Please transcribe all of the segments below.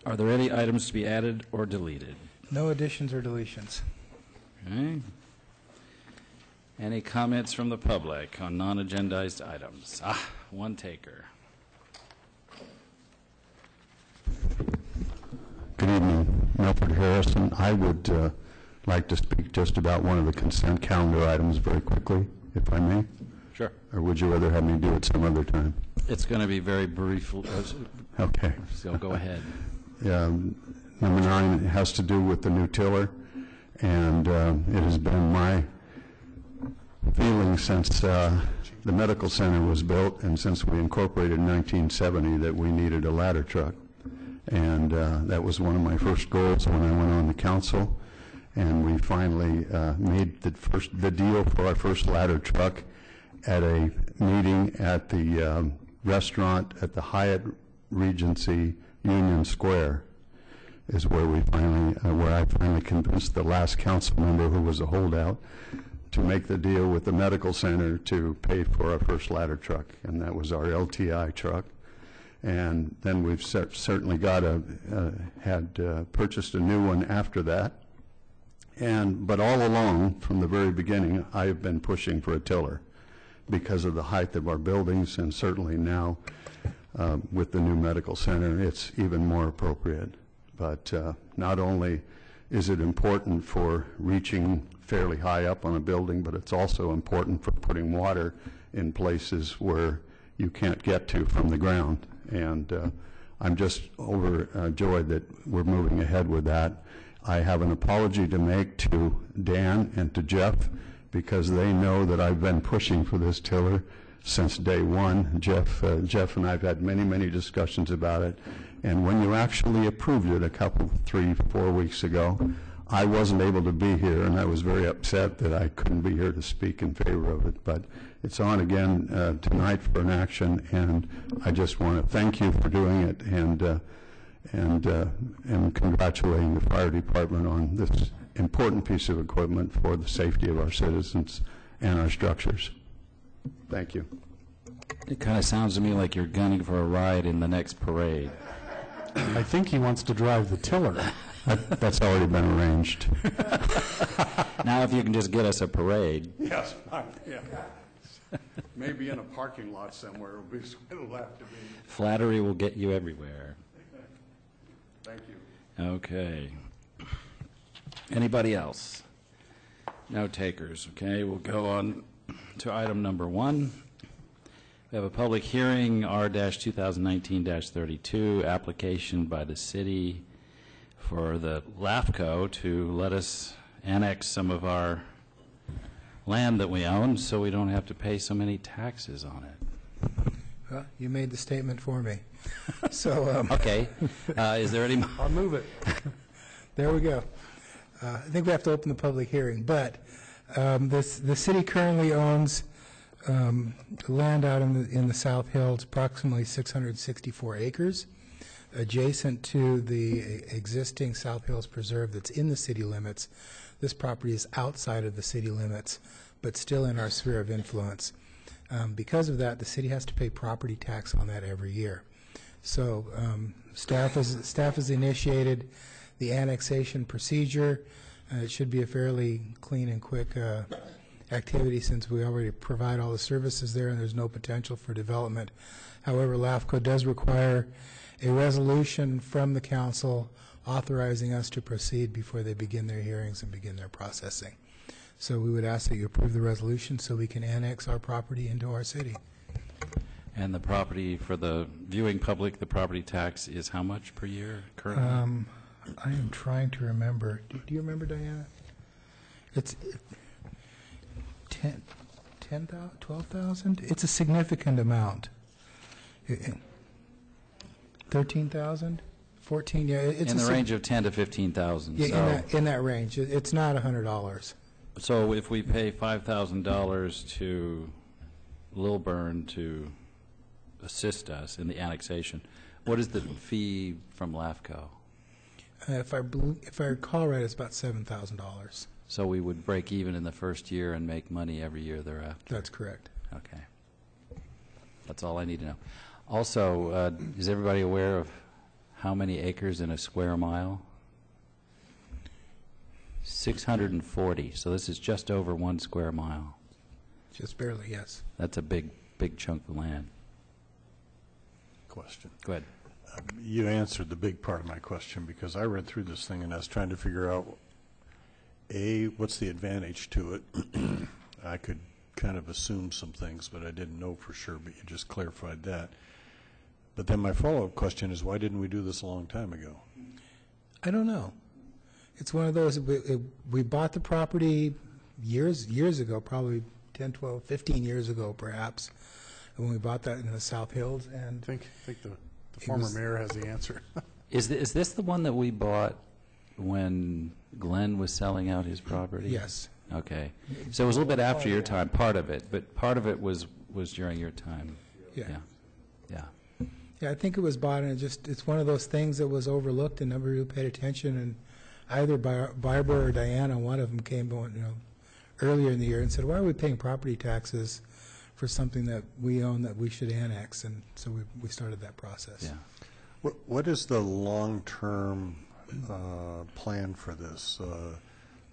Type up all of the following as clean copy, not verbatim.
Are there any items to be added or deleted? No additions or deletions. Okay. Any comments from the public on non-agendized items? One taker. Good evening, Milford Harrison. I would like to speak just about one of the consent calendar items very quickly, if I may. Sure. Or would you rather have me do it some other time? It's going to be very brief. Okay. So go ahead. Number 9 has to do with the new tiller, and it has been my feeling since the medical center was built and since we incorporated in 1970 that we needed a ladder truck. And that was one of my first goals when I went on the council, and we finally made the deal for our first ladder truck at a meeting at the restaurant at the Hyatt Regency Union Square is where we finally, where I finally convinced the last council member who was a holdout to make the deal with the medical center to pay for our first ladder truck, and that was our LTI truck. And then we've certainly got purchased a new one after that. But all along, from the very beginning, I have been pushing for a tiller because of the height of our buildings, and certainly now with the new medical center, it's even more appropriate. But not only is it important for reaching fairly high up on a building, but it's also important for putting water in places where you can't get to from the ground. And I'm just overjoyed that we're moving ahead with that. I have an apology to make to Dan and to Jeff because they know that I've been pushing for this tiller since day one. Jeff and I have had many, many discussions about it. And when you actually approved it a couple, 3-4 weeks ago, I wasn't able to be here, and I was very upset that I couldn't be here to speak in favor of it. But it's on again tonight for an action, and I just want to thank you for doing it and congratulating the fire department on this important piece of equipment for the safety of our citizens and our structures. Thank you. It kind of sounds to me like you're gunning for a ride in the next parade. I think he wants to drive the tiller. That's already been arranged. Now if you can just get us a parade. Yes, yeah. Maybe in a parking lot somewhere it'll have to be. Flattery will get you everywhere. Thank you. Okay. Anybody else? No takers. Okay, we'll go on to item number 1. We have a public hearing, R-2019-32, application by the city for the LAFCO to let us annex some of our land that we own so we don't have to pay so many taxes on it. Well, you made the statement for me. So okay. Is there any? I'll move it. There we go. I think we have to open the public hearing, but the city currently owns land out in the South Hills, approximately 664 acres, adjacent to the existing South Hills Preserve that's in the city limits. This property is outside of the city limits, but still in our sphere of influence. Because of that, the city has to pay property tax on that every year. So staff has initiated the annexation procedure. It should be a fairly clean and quick activity since we already provide all the services there and there's no potential for development. However, LAFCO does require a resolution from the council authorizing us to proceed before they begin their hearings and begin their processing. So we would ask that you approve the resolution so we can annex our property into our city. And the property for the viewing public, the property tax is how much per year currently? I am trying to remember. Do you remember, Diana? It's 10,000, 12,000? It's a significant amount. 13,000? 14? Yeah, it's in the range of 10 to 15,000. Yeah, so in that range. It's not $100. So if we pay $5,000 to Lilburn to assist us in the annexation, what is the fee from LAFCO? If I recall right, it's about $7,000. So we would break even in the first year and make money every year thereafter? That's correct. Okay. That's all I need to know. Also, is everybody aware of how many acres in a square mile? 640, so this is just over 1 square mile. Just barely, yes. That's a big chunk of land. Question. Go ahead. You answered the big part of my question, because I read through this thing and I was trying to figure out, A, what's the advantage to it? I could kind of assume some things, but I didn't know for sure, but you just clarified that. But then my follow-up question is, why didn't we do this a long time ago? I don't know. It's one of those, we bought the property years ago, probably 10, 12, 15 years ago perhaps, when we bought that in the South Hills, and I think the former mayor has the answer. Is this the one that we bought when Glenn was selling out his property? yes. Okay. So it was a little bit after your time, part of it, but part of it was during your time. Yeah. Yeah. Yeah, I think it was bought, and it's one of those things that was overlooked and nobody really paid attention, and either Barbara or Diana, one of them came on, earlier in the year and said, why are we paying property taxes for something that we own that we should annex? And so we started that process. Yeah. What is the long-term plan for this?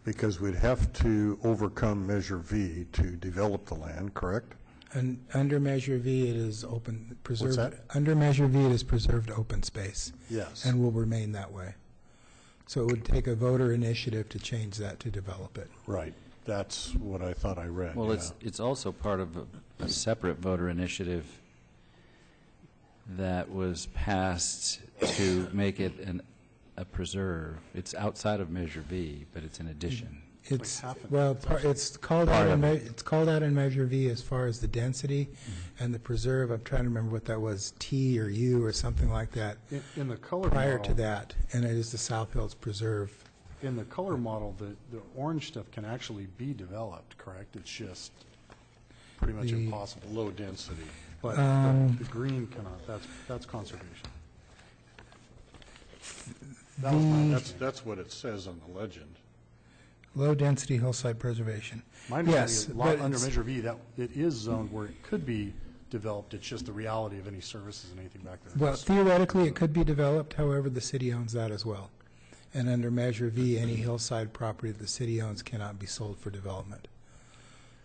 Because we'd have to overcome Measure V to develop the land, correct? And under Measure V, it is open, preserved. What's that? Under Measure V, it is preserved open space. Yes. And will remain that way. So it would take a voter initiative to change that, to develop it. Right. That's what I thought I read. Well, yeah. it's also part of a separate voter initiative that was passed to make it a preserve. It's outside of Measure V, but it's an addition. It's, half an well, it's called Part out of in, it. it's called out in Measure V as far as the density and the preserve. I'm trying to remember what that was, T or U or something like that, In the color prior model, to that. And it is the South Hills Preserve. in the color model, the orange stuff can actually be developed, correct? It's just pretty much The- impossible. Low density. But the green cannot. That's conservation. That was my That's what it says on the legend. Low-density hillside preservation. My Yes, understanding is but under it's- Measure V, that it is zoned where it could be developed. It's just the reality of any services and anything back there. Well, theoretically, it could be developed, however, the city owns that as well. And under Measure V, any hillside property that the city owns cannot be sold for development.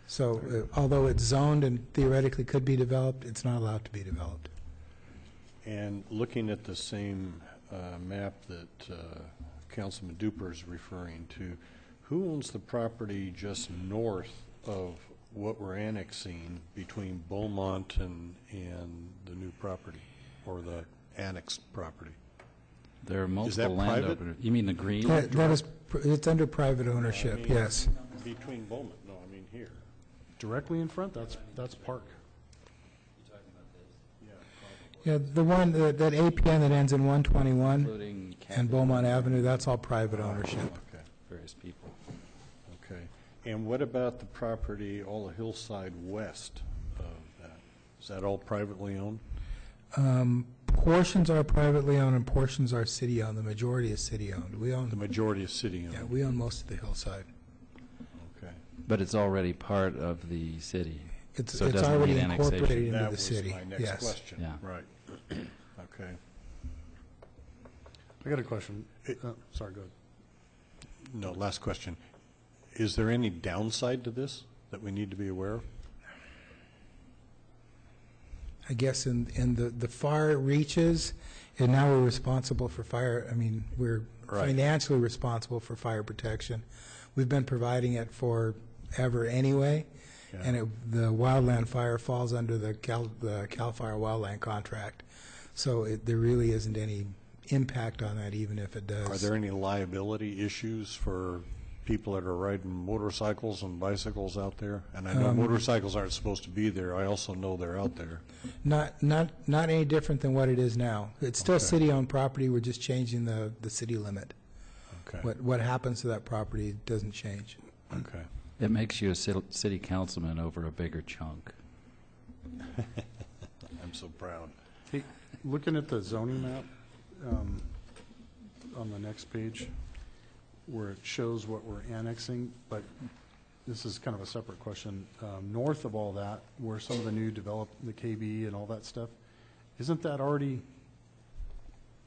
So although it's zoned and theoretically could be developed, it's not allowed to be developed. And looking at the same map that Councilman Duper is referring to, who owns the property just north of what we're annexing between Beaumont and the new property, or the annexed property? There are that multiple private? landowners. You mean the green? That is, it's under private ownership, mean- yes. Between Beaumont, no, I mean here. Directly in front, that's park. Yeah, the one, that APN that ends in 121 Including and Beaumont Avenue, that's all private ownership. Okay, various people. okay. And what about the property, all the hillside west of that? Is that all privately owned? Portions are privately owned and portions are city-owned. The majority is city-owned. We The own, majority is city yeah, owned? we own most of the hillside. Okay. But it's already part of the city. It's So it doesn't already need annexation. incorporated into That the was city, my next yes. question. Yeah. Right. Okay. I got a question. Sorry, go ahead. No, last question. Is there any downside to this that we need to be aware of? I guess in the far reaches, and now we're responsible for fire, we're Right. financially responsible for fire protection. We've been providing it forever anyway, Yeah. and the wildland fire falls under the Cal Fire wildland contract. So there really isn't any impact on that, even if it does. Are there any liability issues for people that are riding motorcycles and bicycles out there? And I know motorcycles aren't supposed to be there. I also know they're out there. Not any different than what it is now. It's still Okay. city-owned property. We're just changing the city limit. Okay. What happens to that property doesn't change. Okay. It makes you a city councilman over a bigger chunk. I'm so proud. Hey, looking at the zoning map on the next page, where it shows what we're annexing, but this is kind of a separate question. North of all that, where some of the new the KB and all that stuff, isn't that already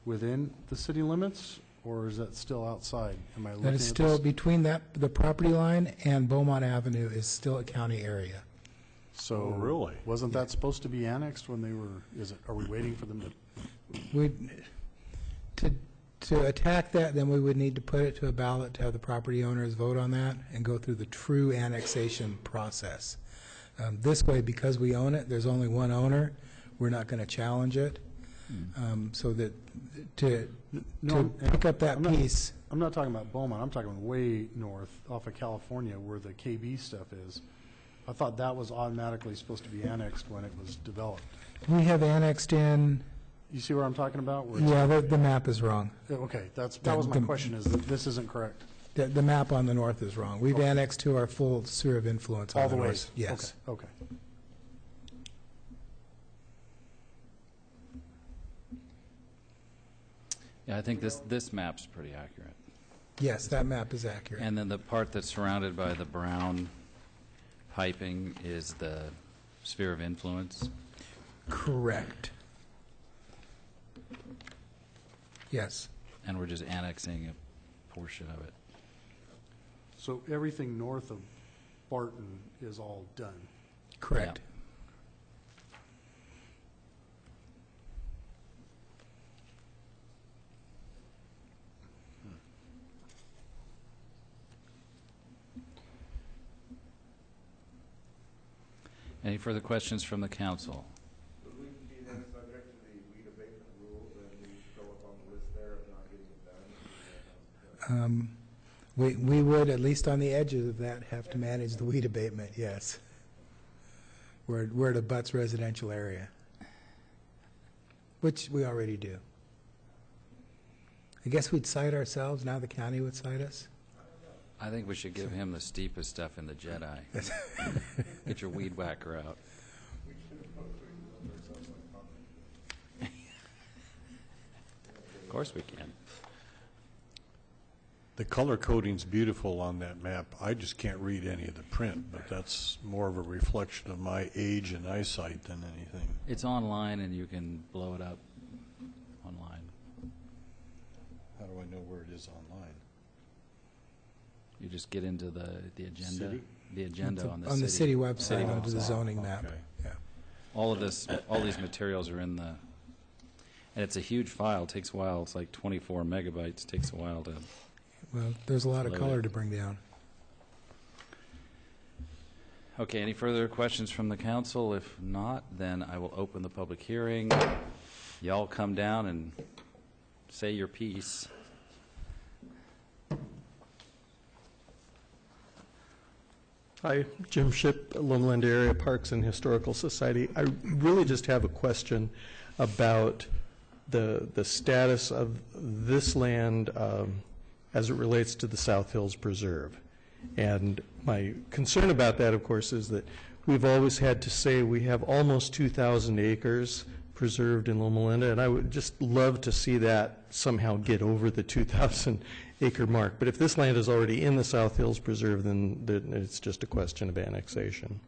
within the city limits, or is that still outside? Am I looking That at is this? still between the property line and Beaumont Avenue is still a county area. So Oh, really? wasn't that supposed to be annexed when they were, are we waiting for them to? To attack that, then we would need to put it to a ballot to have the property owners vote on that and go through the true annexation process. This way, because we own it, there's only one owner, we're not going to challenge it. So that to pick up that piece. I'm not talking about Beaumont, I'm talking way north off of California where the KB stuff is. I thought that was automatically supposed to be annexed when it was developed. We have annexed in, You see what I'm talking about? Where it's- yeah, the map is wrong. Okay, that was my question, is that this isn't correct? The map on the north is wrong. We've annexed to our full sphere of influence on All the the way? north. Yes. Okay. Yeah, I think this map's pretty accurate. Yes, that map is accurate. And then the part that's surrounded by the brown piping is the sphere of influence. Correct. Yes. And we're just annexing a portion of it. So everything north of Barton is all done? Correct. Any further questions from the council? Would we be then subject to the weed abatement rules and we show up on the list there of not getting it done? We would, at least on the edges of that, have to manage the weed abatement, yes. Where it abuts residential area, which we already do. I guess we'd cite ourselves, now the county would cite us? I think we should give him the steepest stuff in the Jedi. Get your weed whacker out. Of course we can. The color coding's beautiful on that map. I just can't read any of the print, but that's more of a reflection of my age and eyesight than anything. It's online and you can blow it up online. How do I know where it is online? You just get into the agenda. City? The agenda on the On the city website, City under the website. zoning map. Okay. Yeah. All these materials are in the, and it's a huge file. It takes a while. It's like 24 megabytes. It takes a while to. Well, there's a lot of Load color it. to bring down. Okay, any further questions from the council? If not, then I will open the public hearing. Y'all come down and say your piece. Hi, Jim Shipp, Loma Area Parks and Historical Society. I really just have a question about the status of this land as it relates to the South Hills Preserve. And my concern about that, of course, is that we've always had to say we have almost 2,000 acres preserved in Loma Linda, and I would just love to see that somehow get over the 2,000 acre mark. But if this land is already in the South Hills Preserve, then it's just a question of annexation.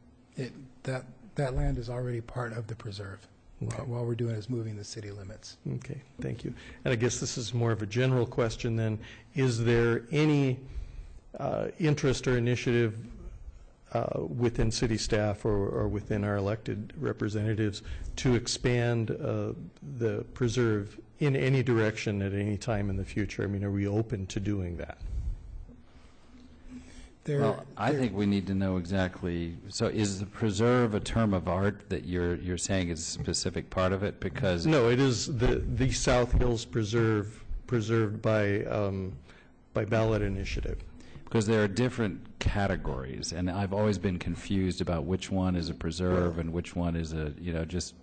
That land is already part of the preserve. Okay. All we're doing is moving the city limits. Okay, thank you. And I guess this is more of a general question then. Is there any interest or initiative within city staff or within our elected representatives to expand the preserve in any direction at any time in the future? I mean, are we open to doing that? Well, I think we need to know exactly, so is the preserve a term of art that you're saying is a specific part of it? Because No, it is the South Hills Preserve, preserved by ballot initiative. Because there are different categories, and I've always been confused about which one is a preserve and which one is a, just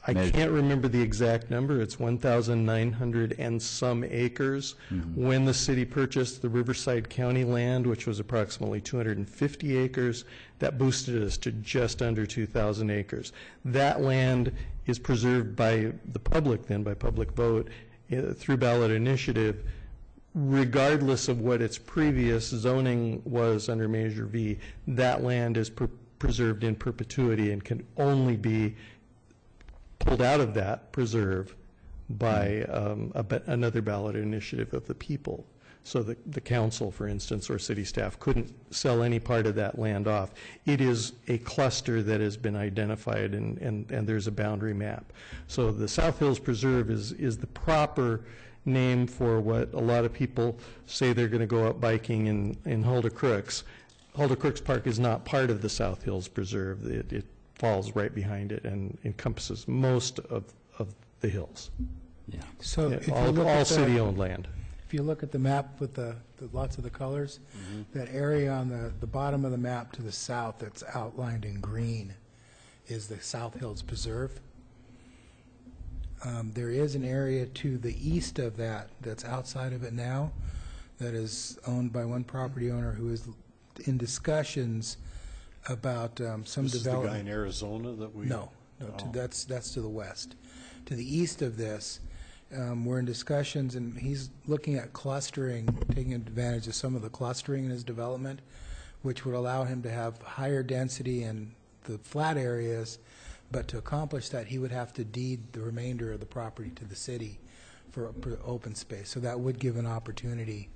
I measure. can't remember the exact number. It's 1,900 and some acres. Mm-hmm. When the city purchased the Riverside County land, which was approximately 250 acres, that boosted us to just under 2,000 acres. That land is preserved by the public then, by public vote, through ballot initiative, regardless of what its previous zoning was under Measure V. That land is preserved in perpetuity and can only be pulled out of that preserve by another ballot initiative of the people. So the council, for instance, or city staff couldn't sell any part of that land off. It is a cluster that has been identified, and there's a boundary map. So the South Hills Preserve is the proper name for what a lot of people say they're going to go out biking in Hulda Crooks. Hulda Crooks Park is not part of the South Hills Preserve. It falls right behind it and encompasses most of the hills. Yeah. So Yeah, if you look all at the- city-owned land. If you look at the map with the lots of the colors, that area on the bottom of the map to the south that's outlined in green is the South Hills Preserve. There is an area to the east of that that's outside of it now that is owned by one property owner who is in discussions about some This is the guy development. in Arizona that we... No, that's to the west. To the east of this, we're in discussions, and he's looking at clustering, taking advantage of some of the clustering in his development, which would allow him to have higher density in the flat areas, but to accomplish that, he would have to deed the remainder of the property to the city for open space. So that would give an opportunity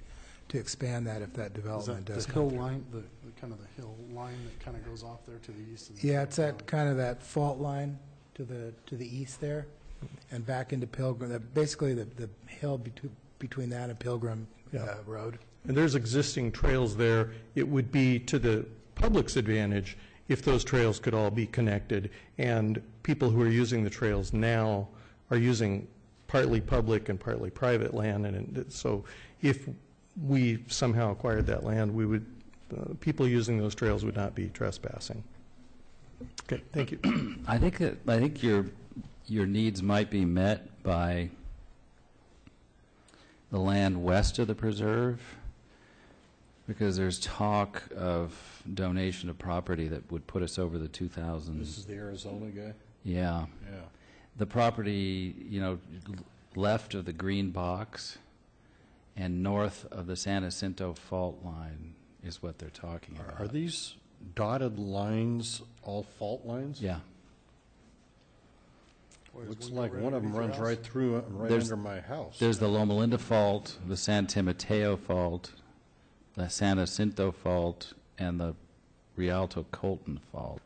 to expand that if that Is development that does the come hill through. line, the kind of the hill line that kind of goes off there to the east? And Yeah, it's that kind of that fault line to the east there, and back into Pilgrim. Basically, the hill between that and Pilgrim Yeah. Road. And there's existing trails there. It would be to the public's advantage if those trails could all be connected, and people who are using the trails now are using partly public and partly private land, and so if we somehow acquired that land, we would, people using those trails would not be trespassing. Okay, thank you. I think your needs might be met by the land west of the preserve, because there's talk of donation of property that would put us over the 2,000. This is the Arizona guy? Yeah. Yeah. The property, left of the green box and north of the San Jacinto fault line is what they're talking about. Are these dotted lines all fault lines? Yeah. Looks like one of them runs right through, right There's- under my house. There's the Loma Linda fault, the San Timoteo fault, the San Jacinto fault, and the Rialto Colton fault.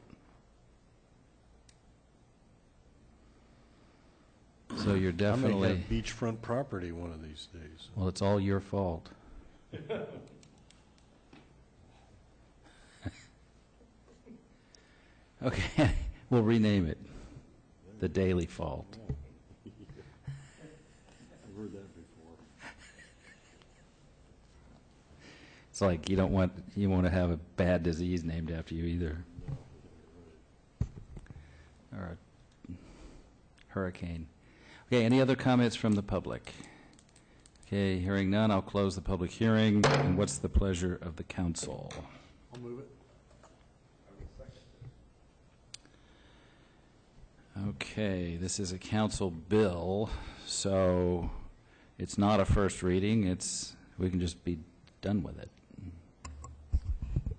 So you're I may definitely, have beachfront property one of these days. well, it's all your fault. Okay, we'll rename it the Daily Fault. I've heard that before. It's like you want to have a bad disease named after you either. Or a hurricane. Okay, any other comments from the public? Okay, hearing none, I'll close the public hearing. And what's the pleasure of the council? I'll move it. Okay, this is a council bill, so it's not a first reading. We can just be done with it.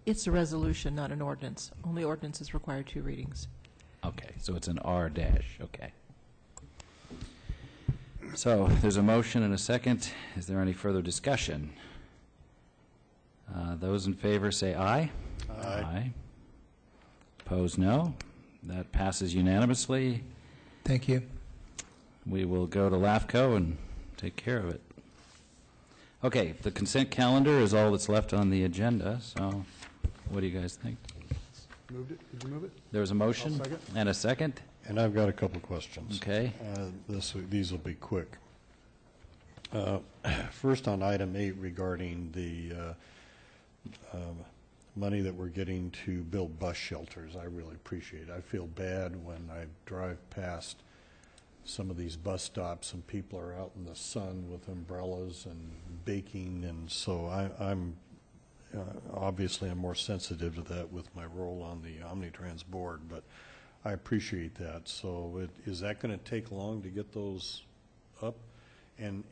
It's a resolution, not an ordinance. Only ordinances require 2 readings. Okay, so it's an R dash, okay. So there's a motion and a second. Is there any further discussion? Those in favor say aye. Aye. Opposed, no. That passes unanimously. Thank you. We will go to LAFCO and take care of it. Okay, the consent calendar is all that's left on the agenda, so what do you guys think? Moved it? Did you move it? There's a motion I'll second. and a second? And I've got a couple questions. Okay. These will be quick. First on item 8 regarding the money that we're getting to build bus shelters. I really appreciate it. I feel bad when I drive past some of these bus stops and people are out in the sun with umbrellas and baking, and so I'm obviously I'm more sensitive to that with my role on the Omnitrans board, but I appreciate that. So is that going to take long to get those up? And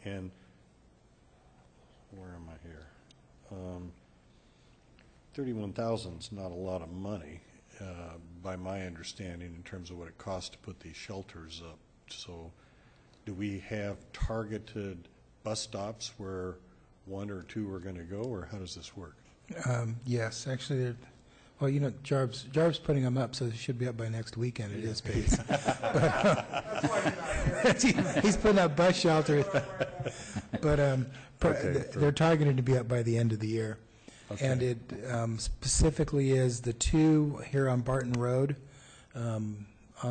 where am I here? 31,000 is not a lot of money, by my understanding, in terms of what it costs to put these shelters up. So do we have targeted bus stops where one or two are going to go, or how does this work? Yes, actually, well, you know, Jarb's putting them up, so they should be up by next weekend at his pace. He's putting up bus shelters, but they're targeted to be up by the end of the year. Okay. And it specifically is the two here on Barton Road, on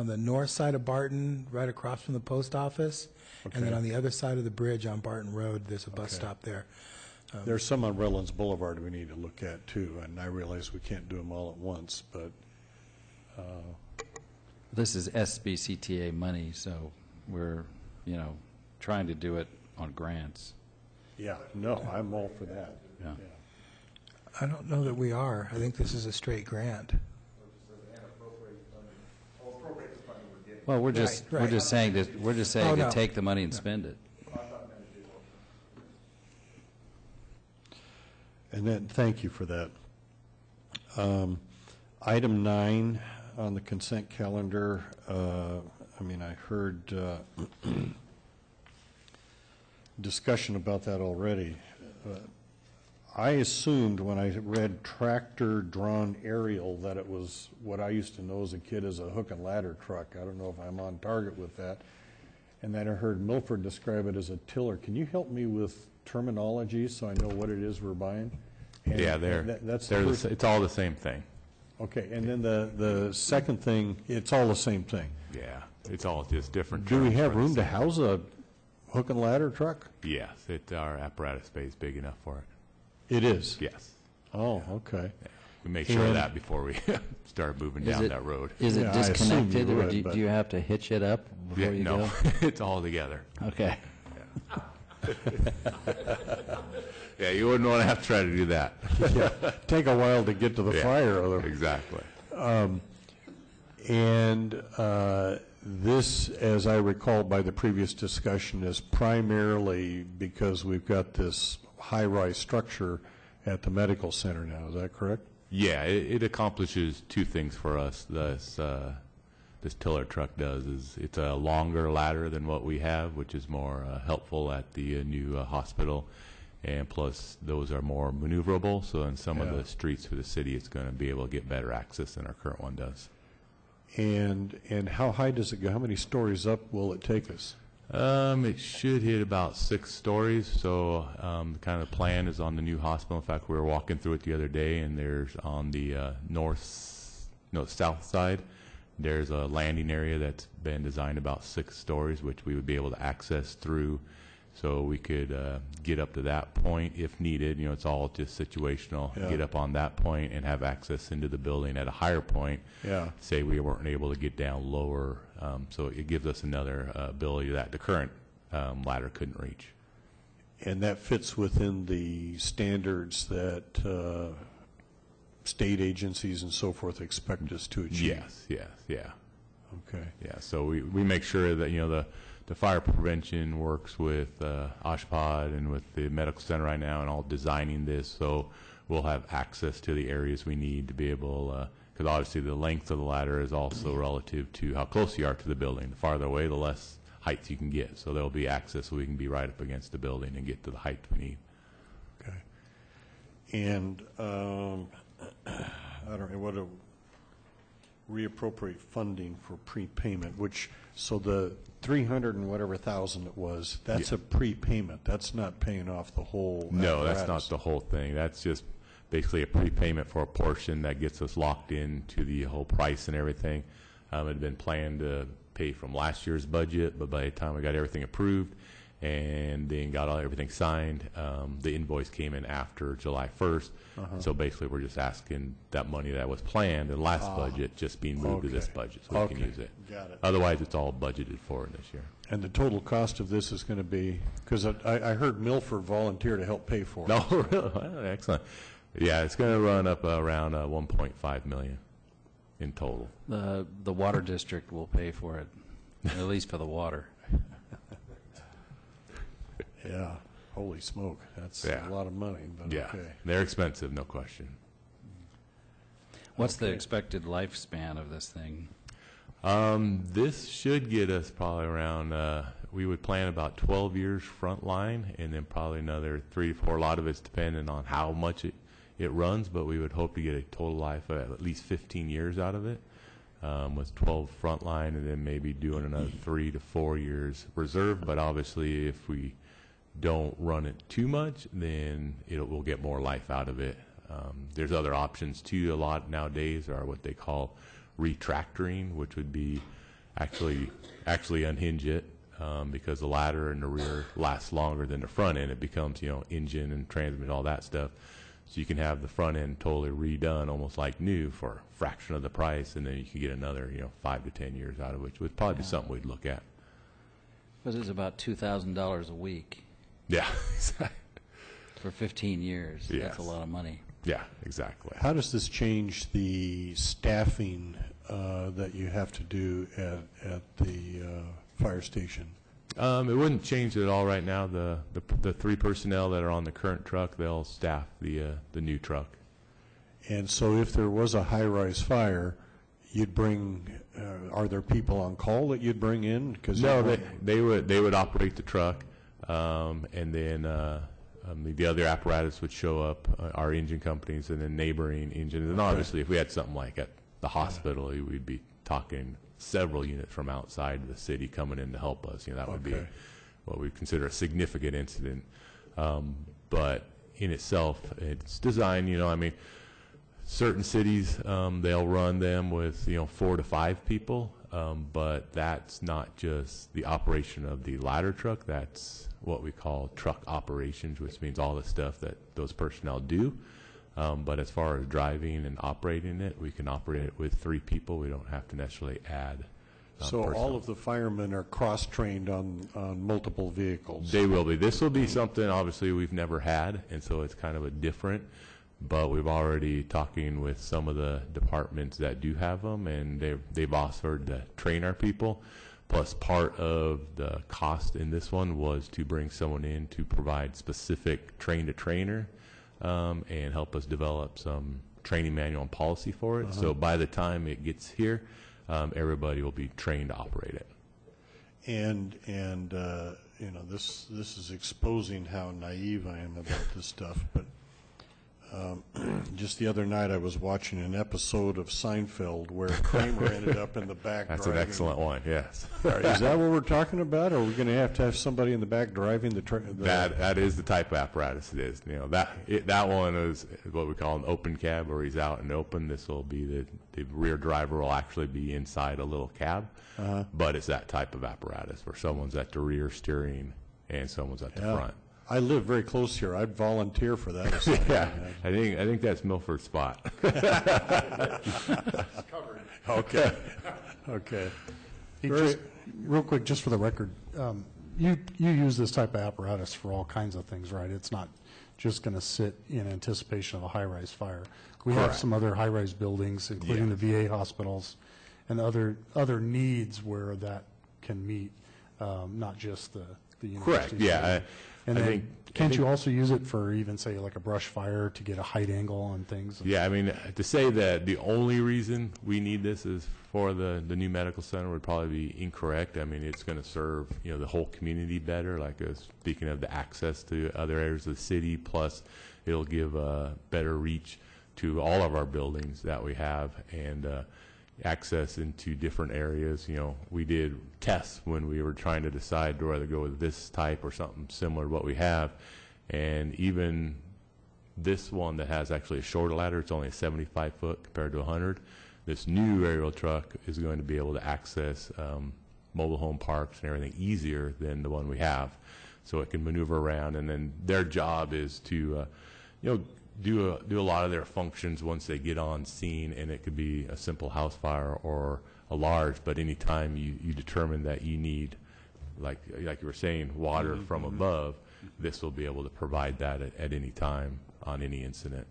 the north side of Barton, right across from the post office, and then Okay. on the other side of the bridge on Barton Road, there's a bus Okay. stop there. There's some on Redlands Boulevard we need to look at too, and I realize we can't do them all at once, but This is SBCTA money, so we're, you know, trying to do it on grants. yeah, no, I'm all for that. Yeah. I don't know that we are. I think this is a straight grant. Well, we're just, Right, we're just saying that, we're just saying to no. take the money and spend it. And then, thank you for that. Item 9 on the consent calendar, I mean, I heard discussion about that already. I assumed when I read tractor-drawn aerial that it was what I used to know as a kid as a hook and ladder truck. I don't know if I'm on target with that. And then I heard Milford describe it as a tiller. Can you help me with terminology so I know what it is we're buying? And Yeah, that's the first. it's all the same thing. Okay, and then the second thing, it's all the same thing. Yeah, it's all just different. Do we terms have for the room to same- house a hook and ladder truck? Yes, our apparatus bay is big enough for it. It is? Yes. Oh, okay. We make sure of And- that before we start moving Is down it- that road. Is it Yeah, I assume you disconnected, or would, do but- you have to hitch it up Yeah, before you no, go? it's all together. Okay. Yeah, you wouldn't want to have to try to do that. Take a while to get to the Yeah, fire. Although. Exactly. And this, as I recall by the previous discussion, is primarily because we've got this high-rise structure at the medical center now. Is that correct? Yeah, it accomplishes two things for us. This tiller truck does is it's a longer ladder than what we have, which is more helpful at the new hospital, and plus those are more maneuverable. So in some of Yeah. the streets for the city, it's going to be able to get better access than our current one does. And how high does it go? How many stories up will it take us? It should hit about 6 stories. So kind of the plan is on the new hospital. In fact, we were walking through it the other day, and there's on the south side, there's a landing area that's been designed about 6 stories, which we would be able to access through. So we could get up to that point if needed. You know, it's all just situational. Yeah. Get up on that point and have access into the building at a higher point. Yeah. Say we weren't able to get down lower. So it gives us another ability that the current ladder couldn't reach. And that fits within the standards that state agencies and so forth expect us to achieve? Yes, yeah. Okay. Yeah, so we make sure that, you know, the fire prevention works with OSHPD and with the medical center right now and all designing this, so we'll have access to the areas we need to be able, because obviously the length of the ladder is also relative to how close you are to the building. The farther away, the less height you can get, so there'll be access so we can be right up against the building and get to the height we need. Okay. And I don't know, what to reappropriate funding for prepayment, which, so the 300 and whatever thousand it was, that's a prepayment. That's not paying off the whole No, that's apparatus. not the whole thing. That's just basically a prepayment for a portion that gets us locked into the whole price and everything. It had been planned to pay from last year's budget, but by the time we got everything approved and then got everything signed, the invoice came in after July 1st. So basically, we're just asking that money that was planned in last budget just being moved to this Okay. budget so we can use it. Got it. Otherwise, it's all budgeted for this year. And the total cost of this is going to be, because I heard Milford volunteer to help pay for it. No, really? Well, excellent. Yeah, it's going to run up around 1.5 million in total. The water district will pay for it, at least for the water. Yeah, holy smoke, that's Yeah. a lot of money, but Yeah, okay. they're expensive, no question. What's the expected lifespan of this thing? This should get us probably around, we would plan about 12 years front line, and then probably another 3 to 4. A lot of it's dependent on how much it runs, but we would hope to get a total life of at least 15 years out of it, with 12 front line, and then maybe doing another 3 to 4 years reserve. But obviously, if we don't run it too much, then we'll get more life out of it. There's other options too. A lot nowadays are what they call retractoring, which would be actually unhinge it, because the ladder in the rear lasts longer than the front end. It becomes, engine and transmission, all that stuff. So you can have the front end totally redone, almost like new, for a fraction of the price, and then you can get another, 5 to 10 years out of it, which would probably be something we'd look at. Because it's about $2,000 a week Yeah. for 15 years. Yes. That's a lot of money. Yeah, exactly. How does this change the staffing that you have to do at the fire station? It wouldn't change it at all right now. The 3 personnel that are on the current truck, they'll staff the new truck. And so if there was a high-rise fire, you'd bring, are there people on call that you'd bring in? No, they would operate the truck, and then the other apparatus would show up, our engine companies, and then neighboring engines. And obviously, if we had something like at the hospital, we'd be talking several units from outside the city coming in to help us. That would be what we consider a significant incident. But in itself, it's designed, certain cities, they'll run them with, 4 to 5 people. But that's not just the operation of the ladder truck. That's what we call truck operations, which means all the stuff that those personnel do. But as far as driving and operating it, we can operate it with 3 people. We don't have to necessarily add So personnel. all of the firemen are cross-trained on multiple vehicles? They will be. This will be something, obviously, we've never had, and so it's kind of a different. But we've already talking with some of the departments that do have them, and they've offered to train our people. Plus, part of the cost in this one was to bring someone in to provide specific train-to-trainer and help us develop some training manual and policy for it. So by the time it gets here, everybody will be trained to operate it. And this is exposing how naive I am about this stuff, but just the other night I was watching an episode of Seinfeld where Kramer ended up in the back That's driving. an excellent one, yes. Is that what we're talking about? Or are we going to have somebody in the back driving the That is the type of apparatus it is. That one is what we call an open cab, where he's out and open. This will be the rear driver will actually be inside a little cab, but it's that type of apparatus where someone's at the rear steering and someone's at the front. I live very close here. I'd volunteer for that assignment. Yeah, I think that's Milford's spot. Covered. Okay. Okay. Hey, real quick, just for the record, you use this type of apparatus for all kinds of things, right? It's not just going to sit in anticipation of a high-rise fire. We have Correct. some other the buildings, including the VA hospitals, and other needs where that can meet, not just the Correct, universities. yeah. And I then, think- can't you also use it for even, say, like a brush fire to get a height angle on things? Yeah, I mean, to say that the only reason we need this is for the new medical center would probably be incorrect. I mean, it's going to serve, the whole community better, like speaking of the access to other areas of the city, plus it'll give better reach to all of our buildings that we have, and access into different areas. We did tests when we were trying to decide whether to go with this type or something similar to what we have, and even this one that has actually a shorter ladder, it's only a 75 foot compared to 100. This new aerial truck is going to be able to access mobile home parks and everything easier than the one we have, so it can maneuver around. And then their job is to do a lot of their functions once they get on scene, and it could be a simple house fire or a large, but anytime you determine that you need, like you were saying, water from above, this will be able to provide that at any time on any incident.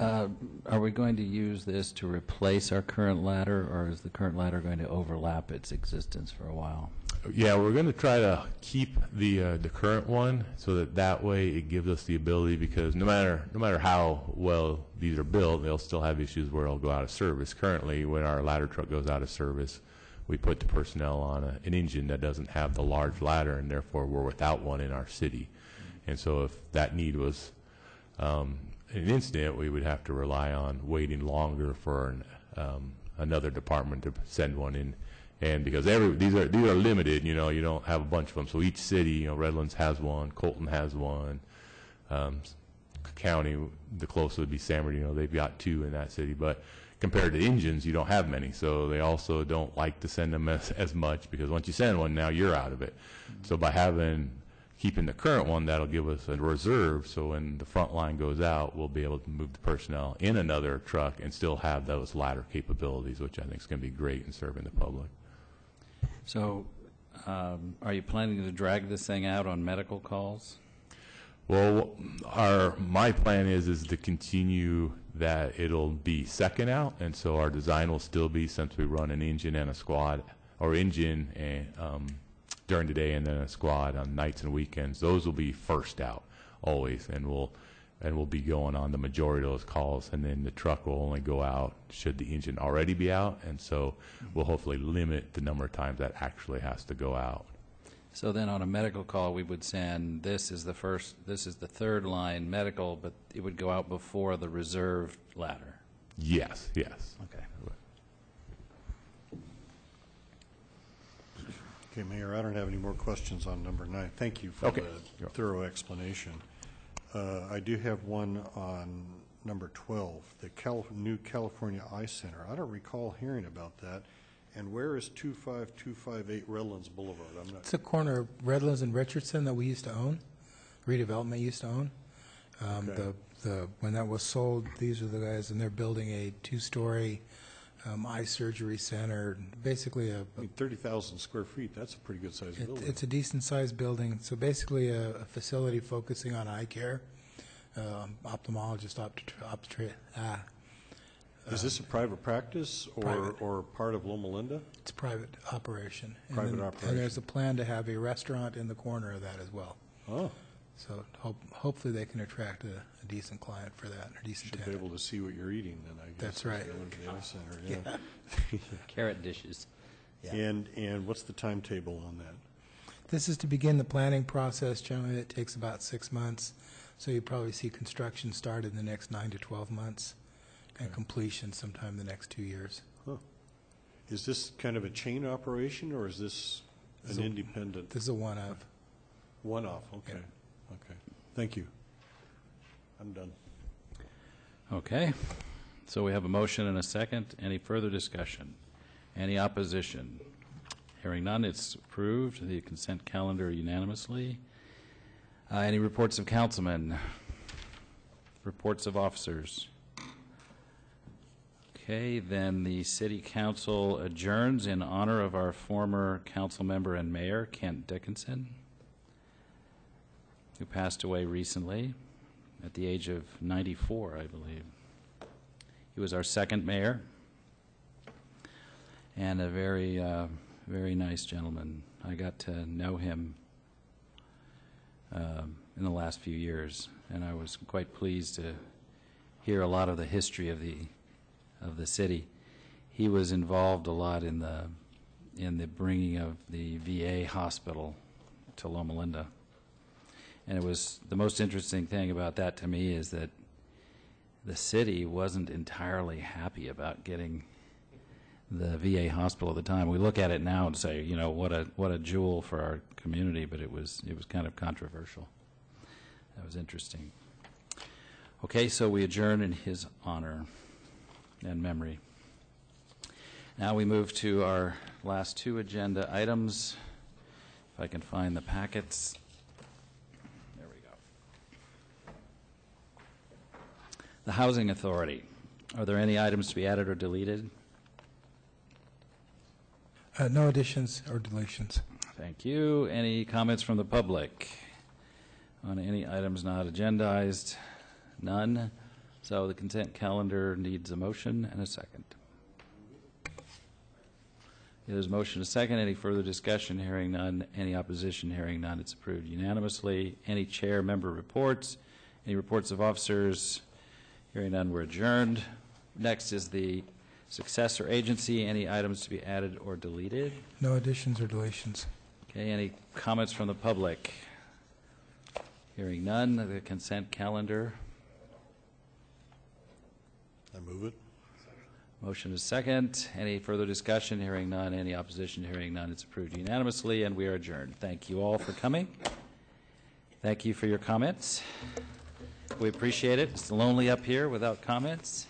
Are we going to use this to replace our current ladder, or is the current ladder going to overlap its existence for a while? Yeah, we're going to try to keep the current one, so that way it gives us the ability, because no matter how well these are built, they'll still have issues where it'll go out of service. Currently, when our ladder truck goes out of service, we put the personnel on an engine that doesn't have the large ladder, and therefore we're without one in our city. And so if that need was an incident, we would have to rely on waiting longer for another department to send one in. And because these are limited, you know, you don't have a bunch of them. So each city, you know, Redlands has one, Colton has one, county, the closest would be San Bernardino, they've got 2 in that city. But compared to engines, you don't have many. So they also don't like to send them as much, because once you send one, now you're out of it. So by keeping the current one, that'll give us a reserve, so when the front line goes out, we'll be able to move the personnel in another truck and still have those ladder capabilities, which I think is going to be great in serving the public. So are you planning to drag this thing out on medical calls? Well, my plan is to continue that it'll be second out, and so our design will still be, since we run an engine and a squad, or engine and during the day and then a squad on nights and weekends, those will be first out always, and we'll be going on the majority of those calls, and then the truck will only go out should the engine already be out, and so we'll hopefully limit the number of times that actually has to go out. So then on a medical call, we would send, this is the third line medical, but it would go out before the reserved ladder. Yes, yes. Okay. Okay, Mayor, I don't have any more questions on number 9. Thank you for the thorough explanation. I do have one on number 12, the new California Eye Center. I don't recall hearing about that. And where is 25258 Redlands Boulevard? It's a corner of Redlands and Richardson that we used to own, redevelopment used to own. When that was sold, these are the guys, and they're building a 2-story eye surgery center, basically I mean, 30,000 square feet, that's a pretty good sized building. It's a decent sized building. So basically a facility focusing on eye care, ophthalmologist, Is this a private practice or part of Loma Linda? It's a private operation. Private operation. And there's a plan to have a restaurant in the corner of that as well. Oh. So hopefully they can attract a decent client for that, or a decent Should tenant. be able to see what you're eating then, I guess. That's right. Going to the eye center, yeah. Carrot dishes. Yeah. And what's the timetable on that? This is to begin the planning process. Generally, it takes about 6 months. So you probably see construction start in the next 9 to 12 months, and completion sometime in the next 2 years. Huh. Is this kind of a chain operation, or is this an independent? This is a one-off. One-off, okay. Yeah. Okay. Thank you. I'm done. Okay. So we have a motion and a second. Any further discussion? Any opposition? Hearing none, it's approved. The consent calendar unanimously. Any reports of councilmen? Reports of officers? Okay, then the city council adjourns in honor of our former council member and mayor, Kent Dickinson, who passed away recently at the age of 94, I believe. He was our second mayor and a very, very nice gentleman. I got to know him in the last few years, and I was quite pleased to hear a lot of the history of the city. He was involved a lot in the bringing of the VA hospital to Loma Linda. And it was the most interesting thing about that to me is that the city wasn't entirely happy about getting the VA hospital at the time. We look at it now and say, you know, what a jewel for our community, but it was kind of controversial. That was interesting. Okay, so we adjourn in his honor and memory. Now we move to our last 2 agenda items. If I can find the packets. There we go. The Housing Authority. Are there any items to be added or deleted? No additions or deletions. Thank you. Any comments from the public on any items not agendized? None. So the consent calendar needs a motion and a second. There's a motion and a second. Any further discussion? Hearing none. Any opposition? Hearing none. It's approved unanimously. Any chair member reports? Any reports of officers? Hearing none, we're adjourned. Next is the Successor agency, any items to be added or deleted? No additions or deletions. Okay, any comments from the public? Hearing none, the consent calendar. I move it. Motion is second. Any further discussion? Hearing none. Any opposition? Hearing none. It's approved unanimously, and we are adjourned. Thank you all for coming. Thank you for your comments. We appreciate it. It's lonely up here without comments.